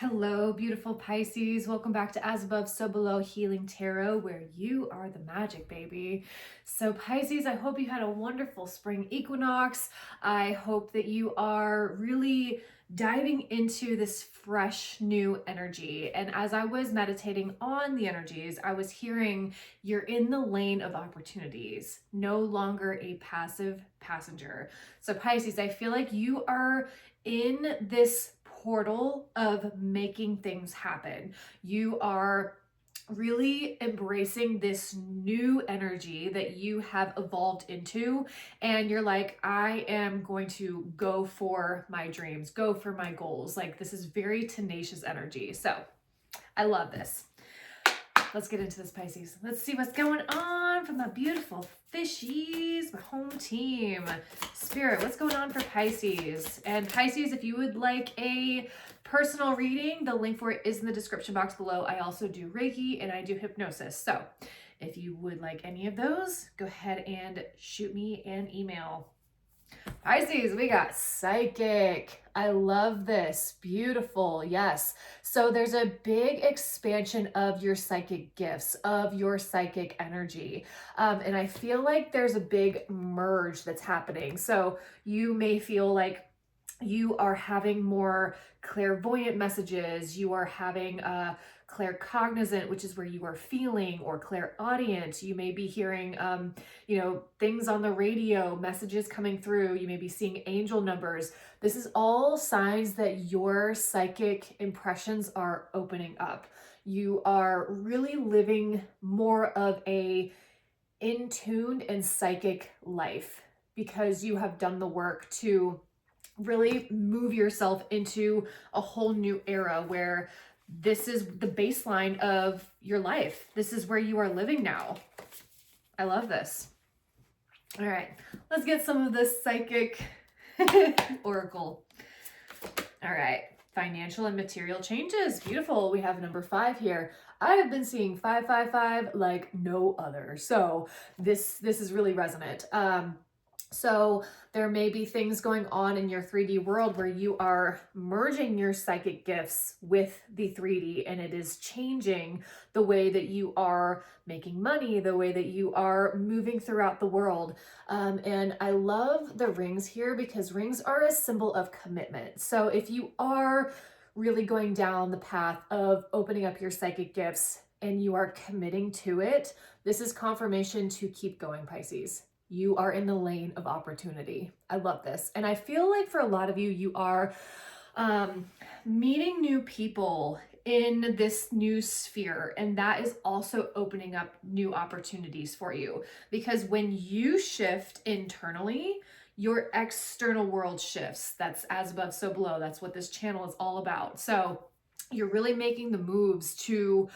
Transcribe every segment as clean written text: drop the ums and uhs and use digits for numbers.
Hello, beautiful Pisces. Welcome back to As Above, So Below Healing Tarot, where you are the magic, baby. So Pisces, I hope you had a wonderful spring equinox. I hope that you are really diving into this fresh new energy. And as I was meditating on the energies, I was hearing you're in the lane of opportunities, no longer a passive passenger. So Pisces, I feel like you are in this portal of making things happen. You are really embracing this new energy that you have evolved into, and you're like, I am going to go for my dreams, go for my goals. Like, this is very tenacious energy. So I love this. Let's get into this, Pisces. Let's see what's going on from the beautiful fishies, my home team. Spirit, what's going on for Pisces? And Pisces, if you would like a personal reading, the link for it is in the description box below. I also do Reiki and I do hypnosis. So if you would like any of those, go ahead and shoot me an email. Pisces, we got psychic. I love this. Beautiful. Yes. So there's a big expansion of your psychic gifts, of your psychic energy. And I feel like there's a big merge that's happening. So you may feel like you are having more clairvoyant messages. You are having claircognizant, which is where you are feeling, or clairaudient. You may be hearing, things on the radio, messages coming through. You may be seeing angel numbers. This is all signs that your psychic impressions are opening up. You are really living more of a in-tuned and psychic life because you have done the work to really move yourself into a whole new era where this is the baseline of your life. This is where you are living now. I love this. All right, let's get some of this psychic oracle. All right, financial and material changes. Beautiful. We have number 5 here. I have been seeing 555 like no other. So this is really resonant. So there may be things going on in your 3D world where you are merging your psychic gifts with the 3D, and it is changing the way that you are making money, the way that you are moving throughout the world. And I love the rings here because rings are a symbol of commitment. So if you are really going down the path of opening up your psychic gifts and you are committing to it, this is confirmation to keep going, Pisces. You are in the lane of opportunity. I love this. And I feel like for a lot of you, you are meeting new people in this new sphere. And that is also opening up new opportunities for you. Because when you shift internally, your external world shifts. That's as above, so below. That's what this channel is all about. So you're really making the moves to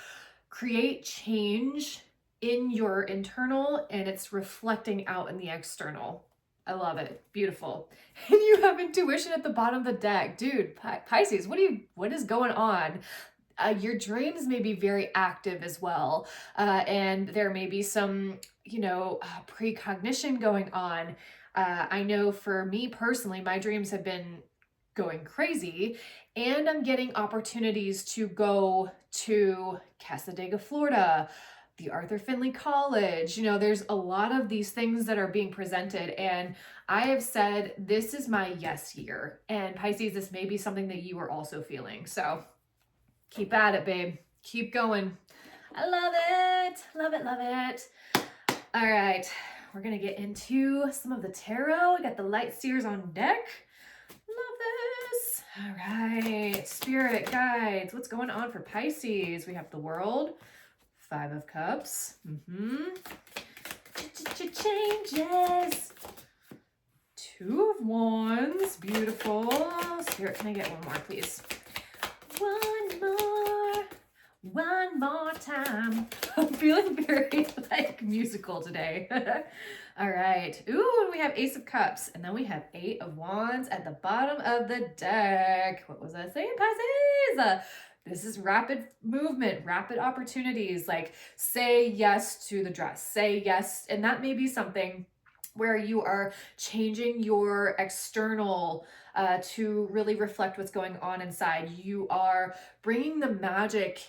create change in your internal, and it's reflecting out in the external. I love it. Beautiful. And you have intuition at the bottom of the deck. Dude, Pisces, what is going on? Your dreams may be very active as well. And there may be some, precognition going on. I know for me personally, my dreams have been going crazy, and I'm getting opportunities to go to Casadega, Florida, the Arthur Finley College. There's a lot of these things that are being presented, and I have said, this is my yes year. And Pisces, this may be something that you are also feeling. So keep at it, babe. Keep going. I love it. Love it, love it. All right, we're gonna get into some of the tarot. We got the light seers on deck. Love this. All right, spirit guides. What's going on for Pisces? We have the World, 5 of Cups. Changes. 2 of Wands. Beautiful. Spirit, can I get one more, please? One more time. I'm feeling very musical today. All right. Ooh, and we have Ace of Cups, and then we have 8 of Wands at the bottom of the deck. What was I saying, Pisces? This is rapid movement, rapid opportunities. Like, say yes to the dress, say yes. And that may be something where you are changing your external to really reflect what's going on inside. You are bringing the magic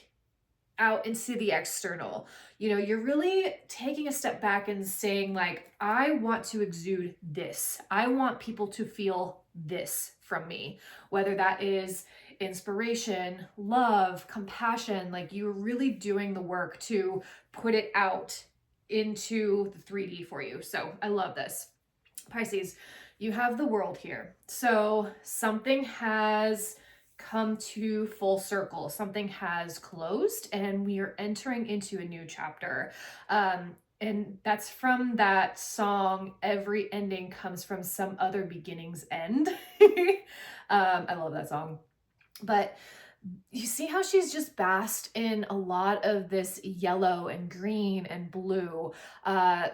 out into the external. You know, you're really taking a step back and saying, like, I want to exude this. I want people to feel this from me, whether that is inspiration, love, compassion. Like, you're really doing the work to put it out into the 3D for you. So I love this. Pisces, you have the world here. So something has come to full circle. Something has closed and we are entering into a new chapter. And that's from that song, Every Ending Comes from Some Other Beginning's End. I love that song. But you see how she's just basked in a lot of this yellow and green and blue. I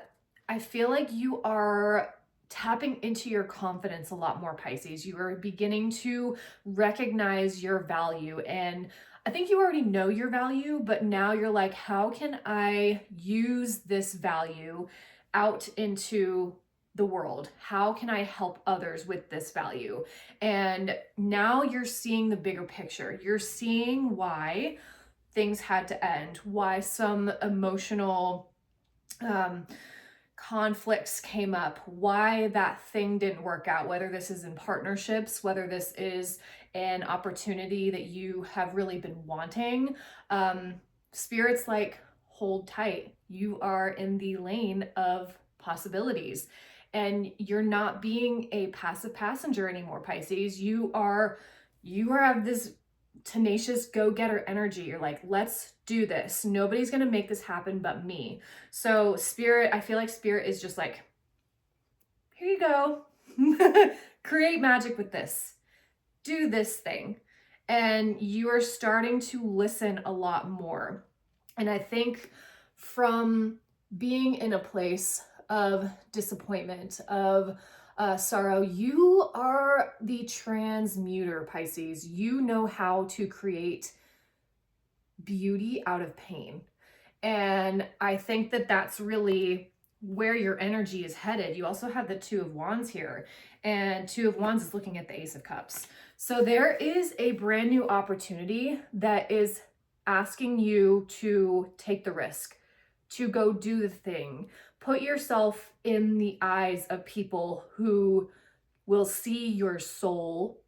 feel like you are tapping into your confidence a lot more, Pisces. You are beginning to recognize your value. And I think you already know your value, but now you're like, how can I use this value out into the world? How can I help others with this value? And now you're seeing the bigger picture. You're seeing why things had to end, why some emotional conflicts came up, why that thing didn't work out, whether this is in partnerships, whether this is an opportunity that you have really been wanting. Spirit's like, hold tight. You are in the lane of possibilities. And you're not being a passive passenger anymore, Pisces. You have this tenacious go-getter energy. You're like, let's do this. Nobody's going to make this happen but me. So Spirit, I feel like Spirit is just like, here you go. Create magic with this. Do this thing. And you are starting to listen a lot more. And I think from being in a place of disappointment, of sorrow, you are the transmuter, Pisces. You know how to create beauty out of pain. And I think that that's really where your energy is headed. You also have the Two of Wands here, and Two of Wands is looking at the Ace of Cups. So there is a brand new opportunity that is asking you to take the risk, to go do the thing. Put yourself in the eyes of people who will see your soul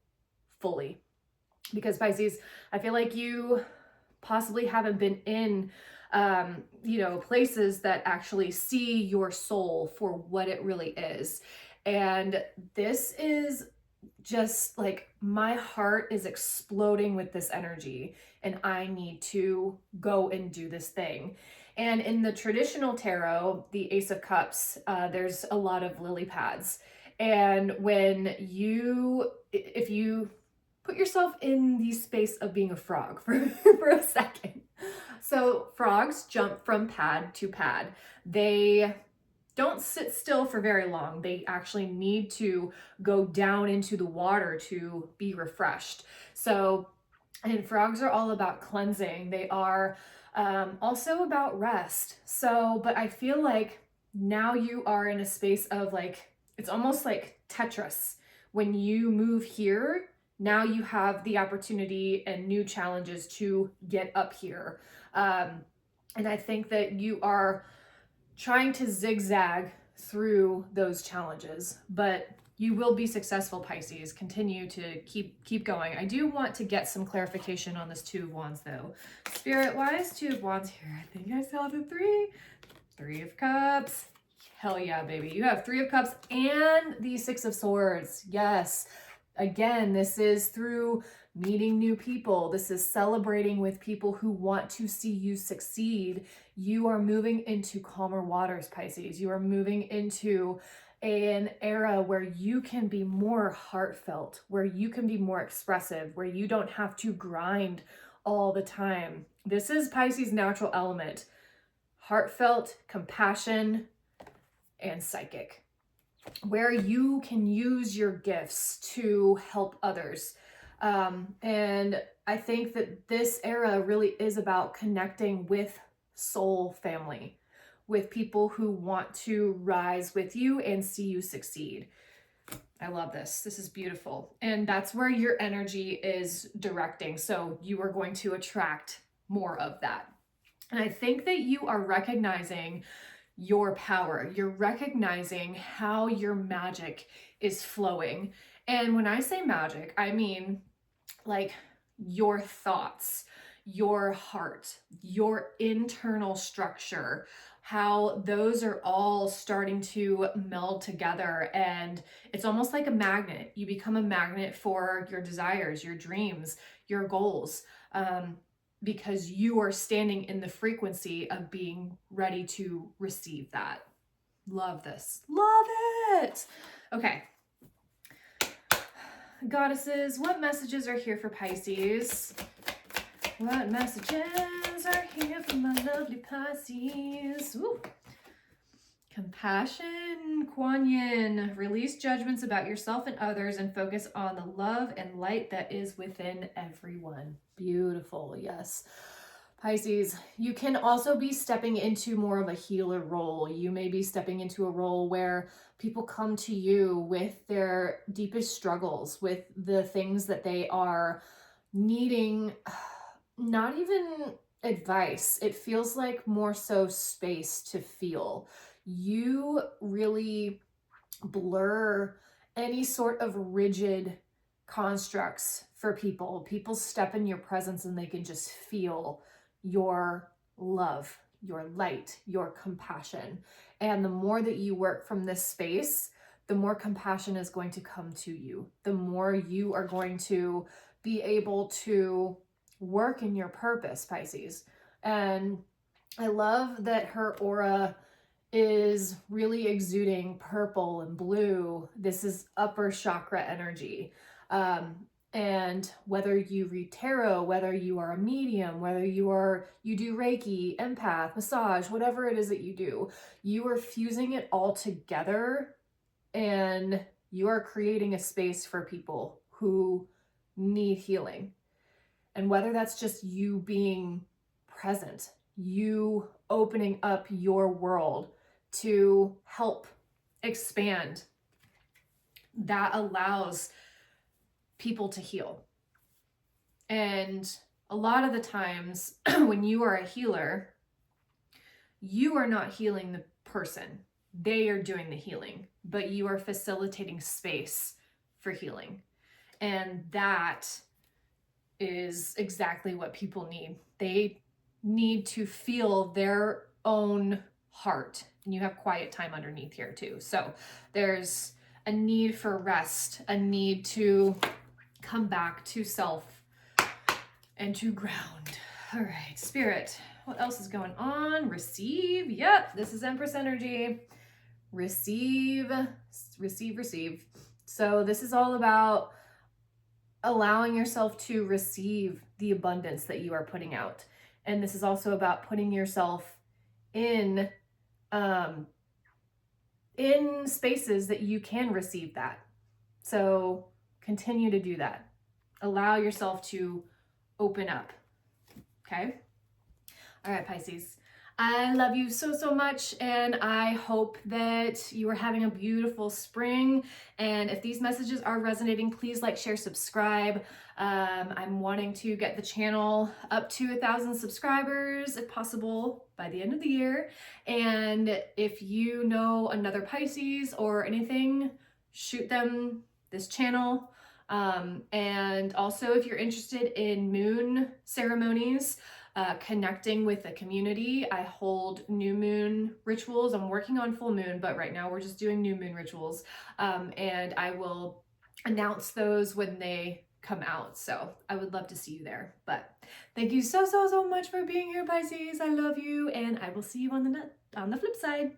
fully. Because Pisces, I feel like you possibly haven't been in places that actually see your soul for what it really is. And this is just like, my heart is exploding with this energy and I need to go and do this thing. And in the traditional tarot, the Ace of Cups, there's a lot of lily pads. And if you put yourself in the space of being a frog for a second. So frogs jump from pad to pad. They don't sit still for very long. They actually need to go down into the water to be refreshed. And frogs are all about cleansing. They are also about rest. But I feel like now you are in a space of like, it's almost like Tetris. When you move here, now you have the opportunity and new challenges to get up here. And I think that you are trying to zigzag through those challenges, but you will be successful, Pisces. Continue to keep going. I do want to get some clarification on this Two of Wands though. Spirit, why is Two of Wands here? I think I saw the Three of Cups. Hell yeah, baby. You have Three of Cups and the Six of Swords. Yes. Again, this is through meeting new people. This is celebrating with people who want to see you succeed. You are moving into calmer waters, Pisces. You are moving into an era where you can be more heartfelt, where you can be more expressive, where you don't have to grind all the time. This is Pisces' natural element: heartfelt, compassion, and psychic, where you can use your gifts to help others. And I think that this era really is about connecting with soul family, with people who want to rise with you and see you succeed. I love this. This is beautiful. And that's where your energy is directing. So you are going to attract more of that. And I think that you are recognizing your power. You're recognizing how your magic is flowing. And when I say magic, I mean like your thoughts, your heart, your internal structure, how those are all starting to meld together. And it's almost like a magnet. You become a magnet for your desires, your dreams, your goals, because you are standing in the frequency of being ready to receive that. Love this. Love it. Okay. Goddesses, what messages are here for Pisces? What messages are here for my lovely Pisces? Ooh. Compassion, Kuan Yin. Release judgments about yourself and others and focus on the love and light that is within everyone. Beautiful, yes. Pisces, you can also be stepping into more of a healer role. You may be stepping into a role where people come to you with their deepest struggles, with the things that they are needing, not even advice. It feels like more so space to feel. You really blur any sort of rigid constructs for people. People step in your presence and they can just feel your love, your light, your compassion. And the more that you work from this space, the more compassion is going to come to you. The more you are going to be able to work in your purpose, Pisces. And I love that her aura is really exuding purple and blue. This is upper chakra energy. And whether you read tarot, whether you are a medium, whether you do Reiki, empath, massage, whatever it is that you are fusing it all together and you are creating a space for people who need healing. And whether that's just you being present, you opening up your world to help expand, that allows people to heal. And a lot of the times when you are a healer, you are not healing the person. They are doing the healing, but you are facilitating space for healing. And that is exactly what people need. They need to feel their own heart. And you have quiet time underneath here too. So there's a need for rest, a need to come back to self and to ground. All right, Spirit, what else is going on? Receive. Yep, this is Empress energy. Receive, receive, receive. So this is all about allowing yourself to receive the abundance that you are putting out. And this is also about putting yourself in spaces that you can receive that. So continue to do that. Allow yourself to open up. Okay? All right, Pisces. I love you so, so much, and I hope that you are having a beautiful spring. And if these messages are resonating, please like, share, subscribe. I'm wanting to get the channel up to 1,000 subscribers, if possible, by the end of the year. And if you know another Pisces or anything, shoot them this channel. And also, if you're interested in moon ceremonies, connecting with the community, I hold new moon rituals. I'm working on full moon, but right now we're just doing new moon rituals. And I will announce those when they come out. So I would love to see you there. But thank you so, so, so much for being here, Pisces. I love you, and I will see you on the flip side.